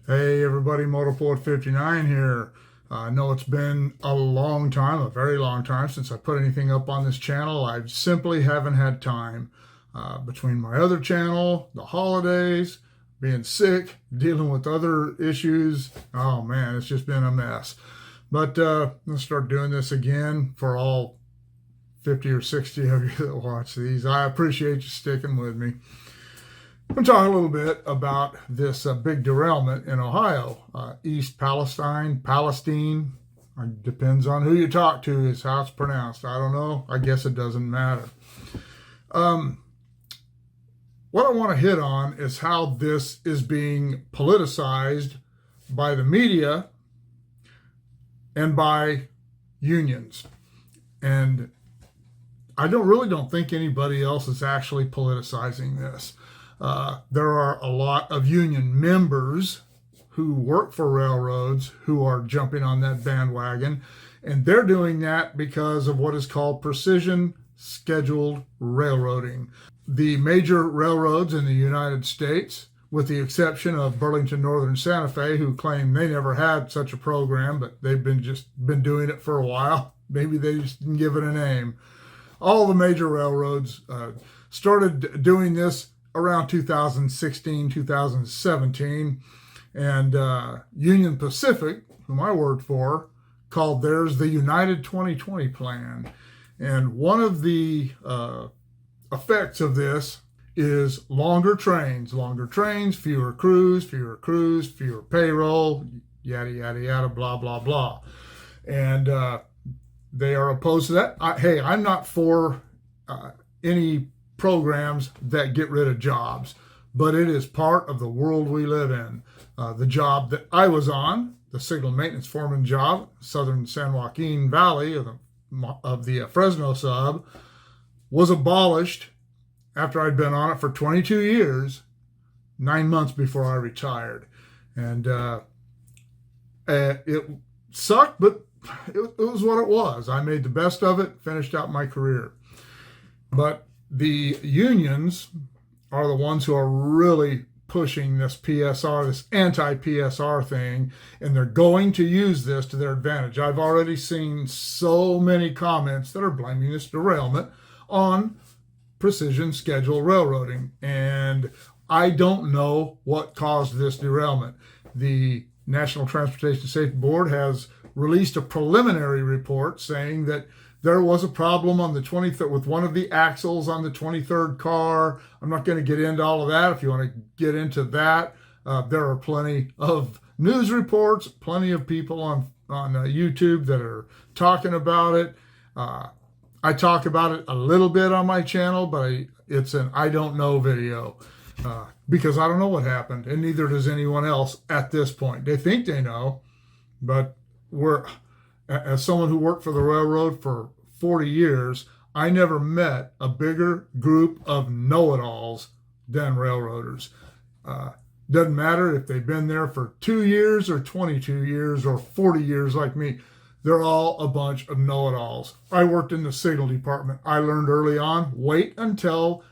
Hey everybody, Motorport 59 here. I know it's been a long time, a very long time since I put anything up on this channel. I simply haven't had time between my other channel, the holidays, being sick, dealing with other issues. Oh man, it's just been a mess. But let's start doing this again for all 50 or 60 of you that watch these. I appreciate you sticking with me. I'm going to talk a little bit about this big derailment in Ohio. East Palestine, Palestine, depends on who you talk to is how it's pronounced. I don't know. I guess it doesn't matter. What I want to hit on is how this is being politicized by the media and by unions. And I really don't think anybody else is actually politicizing this. There are a lot of union members who work for railroads who are jumping on that bandwagon, and they're doing that because of what is called precision scheduled railroading. The major railroads in the United States, with the exception of Burlington Northern Santa Fe, who claim they never had such a program, but they've been doing it for a while. Maybe they just didn't give it a name. All the major railroads started doing this around 2016, 2017, and Union Pacific, whom I worked for, called theirs the United 2020 Plan. And one of the effects of this is longer trains, fewer crews, fewer payroll, yada, yada, yada, blah, blah, blah. And they are opposed to that. I'm not for any programs that get rid of jobs, but it is part of the world we live in. The job that I was on, the signal maintenance foreman job, southern San Joaquin Valley of the Fresno sub, was abolished after I'd been on it for 22 years, 9 months before I retired. And it sucked, but it was what it was. I made the best of it, finished out my career. But the unions are the ones who are really pushing this PSR, this anti-PSR thing, and they're going to use this to their advantage. I've already seen so many comments that are blaming this derailment on precision scheduled railroading, and I don't know what caused this derailment. The National Transportation Safety Board has released a preliminary report saying that there was a problem on the 23rd with one of the axles on the 23rd car. I'm not going to get into all of that. If you want to get into that, there are plenty of news reports, plenty of people on YouTube that are talking about it. I talk about it a little bit on my channel, but it's an I don't know video because I don't know what happened, and neither does anyone else at this point. They think they know, but as someone who worked for the railroad for 40 years, I never met a bigger group of know-it-alls than railroaders. Doesn't matter if they've been there for 2 years or 22 years or 40 years like me. They're all a bunch of know-it-alls. I worked in the signal department. I learned early on, wait until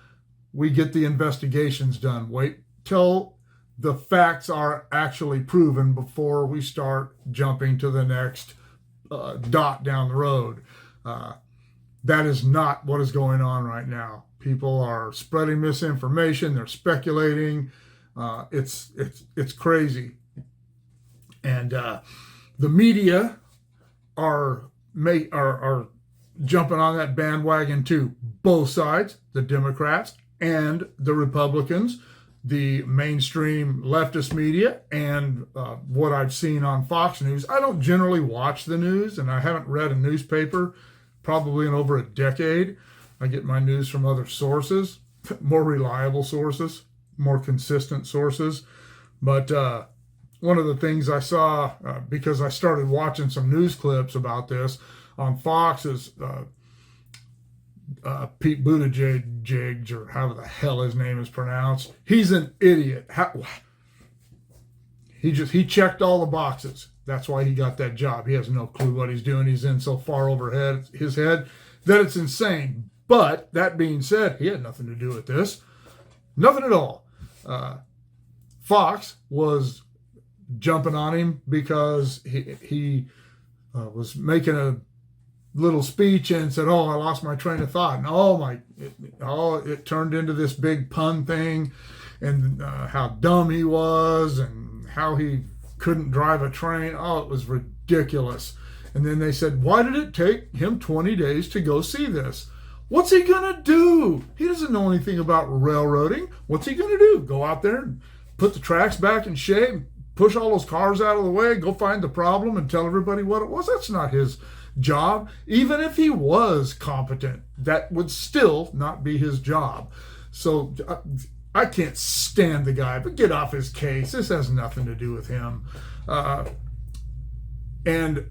we get the investigations done. Wait till the facts are actually proven before we start jumping to the next dot down the road. That is not what is going on right now. People are spreading misinformation. They're speculating. It's crazy. And the media are jumping on that bandwagon too. Both sides, the Democrats and the Republicans, the mainstream leftist media, and what I've seen on Fox News. I don't generally watch the news, and I haven't read a newspaper probably in over a decade. I get my news from other sources, more reliable sources, more consistent sources. But one of the things I saw, because I started watching some news clips about this on Fox, is Pete Buttigieg, or however the hell his name is pronounced. He's an idiot. He checked all the boxes. That's why he got that job. He has no clue what he's doing. He's in so far over his head that it's insane. But that being said, he had nothing to do with this. Nothing at all. Fox was jumping on him because he was making a little speech and said, "Oh, I lost my train of thought," and it turned into this big pun thing, and how dumb he was and how he couldn't drive a train. Oh, it was ridiculous. And then they said, "Why did it take him 20 days to go see this?" What's he gonna do? He doesn't know anything about railroading. What's he gonna do? Go out there and put the tracks back in shape, push all those cars out of the way, go find the problem and tell everybody what it was? That's not his job. Even if he was competent, that would still not be his job. So I can't stand the guy, but get off his case. This has nothing to do with him. And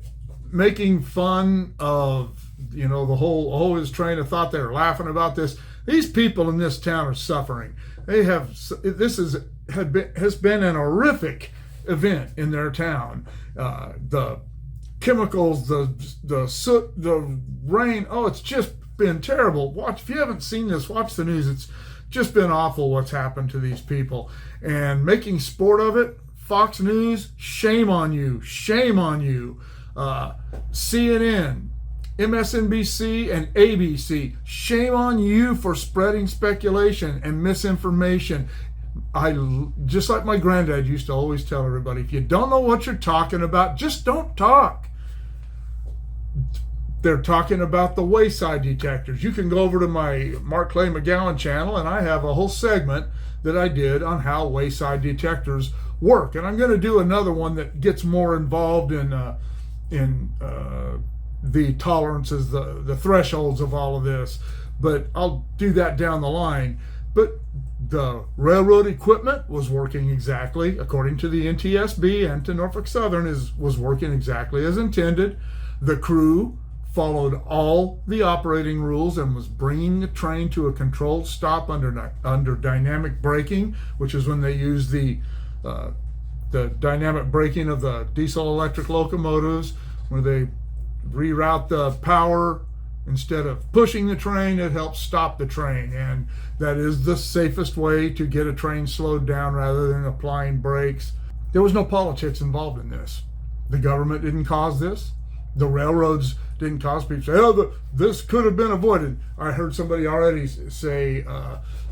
making fun of, the whole his train of thought, they were laughing about this. These people in this town are suffering. This has been an horrific event in their town. The chemicals, the soot, the rain. Oh, it's just been terrible. If you haven't seen this, watch the news. It's just been awful what's happened to these people. And making sport of it, Fox News, shame on you. Shame on you. CNN, MSNBC, and ABC, shame on you for spreading speculation and misinformation. Just like my granddad used to always tell everybody, if you don't know what you're talking about, just don't talk. They're talking about the wayside detectors. You can go over to my Mark Clay McGowan channel, and I have a whole segment that I did on how wayside detectors work. And I'm going to do another one that gets more involved in the tolerances, the thresholds of all of this. But I'll do that down the line. But the railroad equipment was working exactly according to the NTSB and to Norfolk Southern was working exactly as intended. The crew followed all the operating rules and was bringing the train to a controlled stop under dynamic braking, which is when they use the dynamic braking of the diesel electric locomotives, where they reroute the power. Instead of pushing the train, it helps stop the train, and that is the safest way to get a train slowed down rather than applying brakes. There was no politics involved in this. The government didn't cause this. The railroads didn't cause people to say, "Oh, this could have been avoided." I heard somebody already say,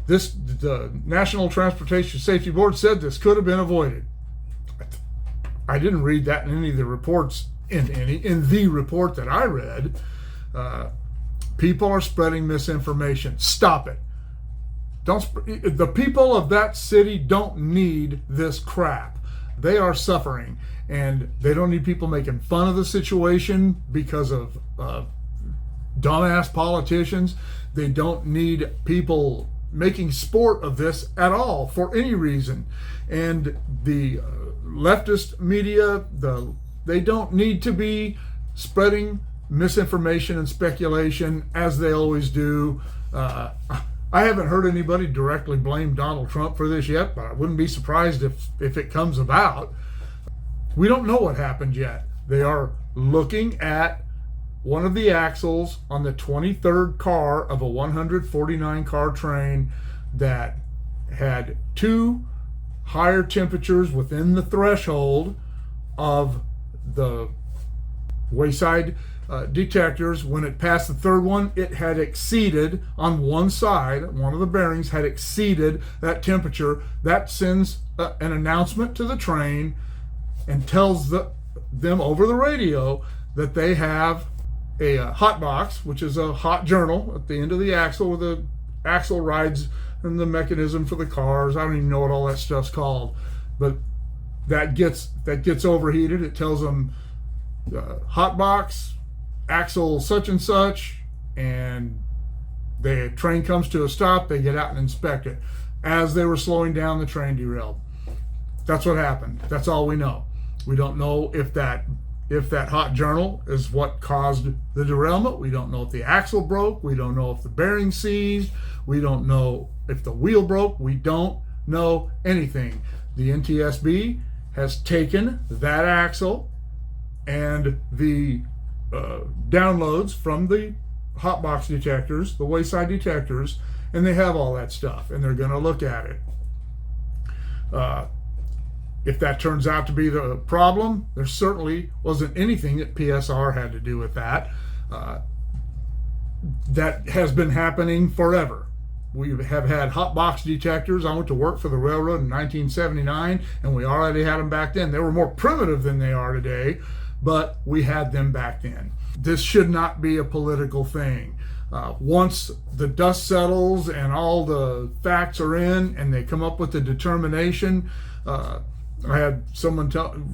the National Transportation Safety Board said this could have been avoided. I didn't read that in any of the reports, in the report that I read. People are spreading misinformation. Stop it. The people of that city don't need this crap. They are suffering, and they don't need people making fun of the situation because of dumbass politicians. They don't need people making sport of this at all for any reason. And the leftist media, they don't need to be spreading misinformation and speculation as they always do. I haven't heard anybody directly blame Donald Trump for this yet, but I wouldn't be surprised if it comes about. We don't know what happened yet. They are looking at one of the axles on the 23rd car of a 149 car train that had two higher temperatures within the threshold of the wayside detectors. When it passed the third one, it had exceeded on one side, one of the bearings had exceeded that temperature. That sends an announcement to the train and tells them over the radio that they have a hot box, which is a hot journal at the end of the axle, where the axle rides and the mechanism for the cars. I don't even know what all that stuff's called, but that gets overheated. It tells them hot box, axle such and such, and the train comes to a stop. They get out and inspect it. As they were slowing down, the train derailed. That's what happened. That's all we know. We don't know if that hot journal is what caused the derailment. We don't know if the axle broke. We don't know if the bearing seized. We don't know if the wheel broke. We don't know anything. The NTSB has taken that axle and the downloads from the hotbox detectors, the wayside detectors, and they have all that stuff, and they're going to look at it. if that turns out to be the problem, there certainly wasn't anything that PSR had to do with that. That has been happening forever. We have had hot box detectors. I went to work for the railroad in 1979, and we already had them back then. They were more primitive than they are today, but we had them back then. This should not be a political thing. Once the dust settles and all the facts are in and they come up with a determination, I had someone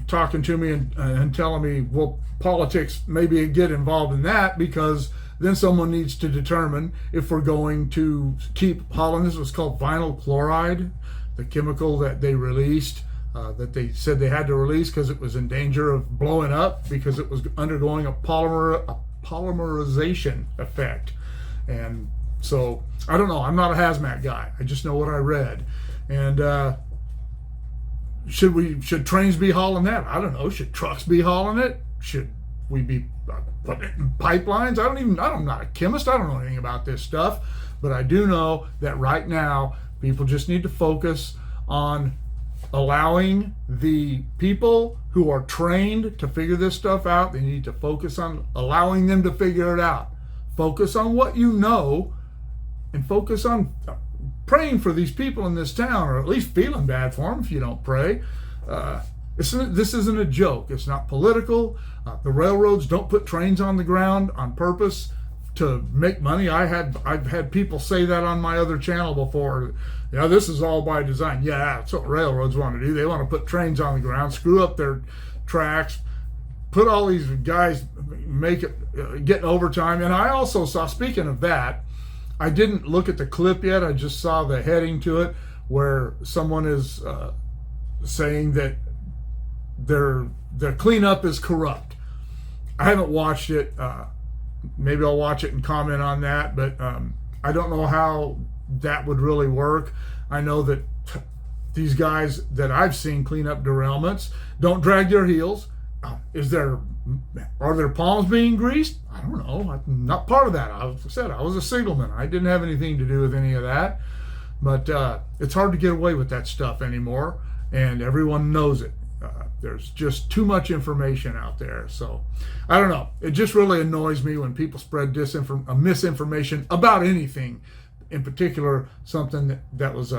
talking to me and telling me, well, politics, maybe get involved in that, because then someone needs to determine if we're going to keep hauling. This was called vinyl chloride, the chemical that they released, that they said they had to release because it was in danger of blowing up because it was undergoing a polymerization effect. And so, I don't know. I'm not a hazmat guy. I just know what I read. And should trains be hauling that? I don't know. Should trucks be hauling it? Should we be putting it in pipelines? I'm not a chemist. I don't know anything about this stuff. But I do know that right now, people just need to focus on allowing the people who are trained to figure this stuff out. They need to focus on allowing them to figure it out. Focus on what you know, and focus on praying for these people in this town, or at least feeling bad for them if you don't pray. This isn't a joke. It's not political. The railroads don't put trains on the ground on purpose to make money. I've had people say that on my other channel before. Yeah, this is all by design. Yeah, that's what railroads want to do. They want to put trains on the ground, screw up their tracks, put all these guys getting overtime. And I also saw, speaking of that, I didn't look at the clip yet. I just saw the heading to it where someone is saying that their cleanup is corrupt. I haven't watched it. Maybe I'll watch it and comment on that, but I don't know how that would really work. I know that these guys that I've seen clean up derailments don't drag their heels. Are their palms being greased? I don't know. I'm not part of that. I was a signalman. I didn't have anything to do with any of that. But it's hard to get away with that stuff anymore, and everyone knows it. There's just too much information out there. So I don't know. It just really annoys me when people spread misinformation about anything, in particular something that was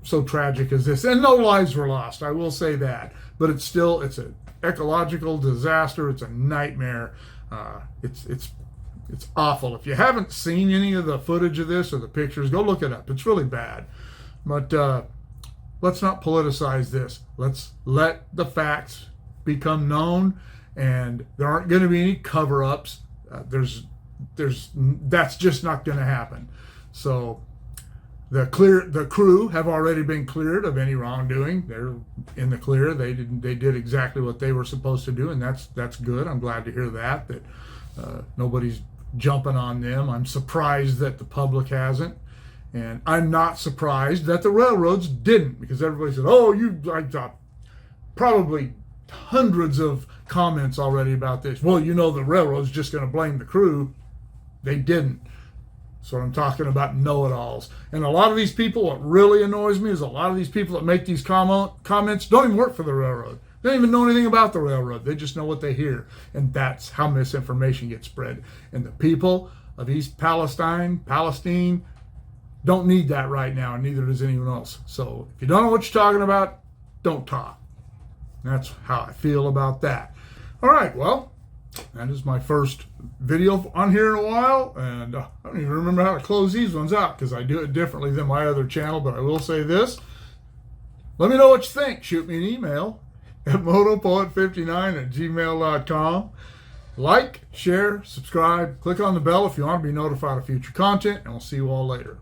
so tragic as this. And no lives were lost, I will say that. But it's an ecological disaster. It's a nightmare. It's awful. If you haven't seen any of the footage of this or the pictures, go look it up. It's really bad. But let's not politicize this. Let's let the facts become known, and there aren't going to be any cover-ups. That's just not going to happen. So the crew have already been cleared of any wrongdoing. They're in the clear. They did exactly what they were supposed to do, and that's good. I'm glad to hear that nobody's jumping on them. I'm surprised that the public hasn't. And I'm not surprised that the railroads didn't, because everybody said, oh, I got probably hundreds of comments already about this. Well, the railroad's just going to blame the crew. They didn't. So I'm talking about know-it-alls. And a lot of these people, what really annoys me is a lot of these people that make these comments don't even work for the railroad. They don't even know anything about the railroad. They just know what they hear. And that's how misinformation gets spread. And the people of East Palestine, don't need that right now, and neither does anyone else. So if you don't know what you're talking about, don't talk. That's how I feel about that. All right, well, that is my first video on here in a while, and I don't even remember how to close these ones out because I do it differently than my other channel, but I will say this. Let me know what you think. Shoot me an email at motopoet59@gmail.com. Like, share, subscribe, click on the bell if you want to be notified of future content, and we'll see you all later.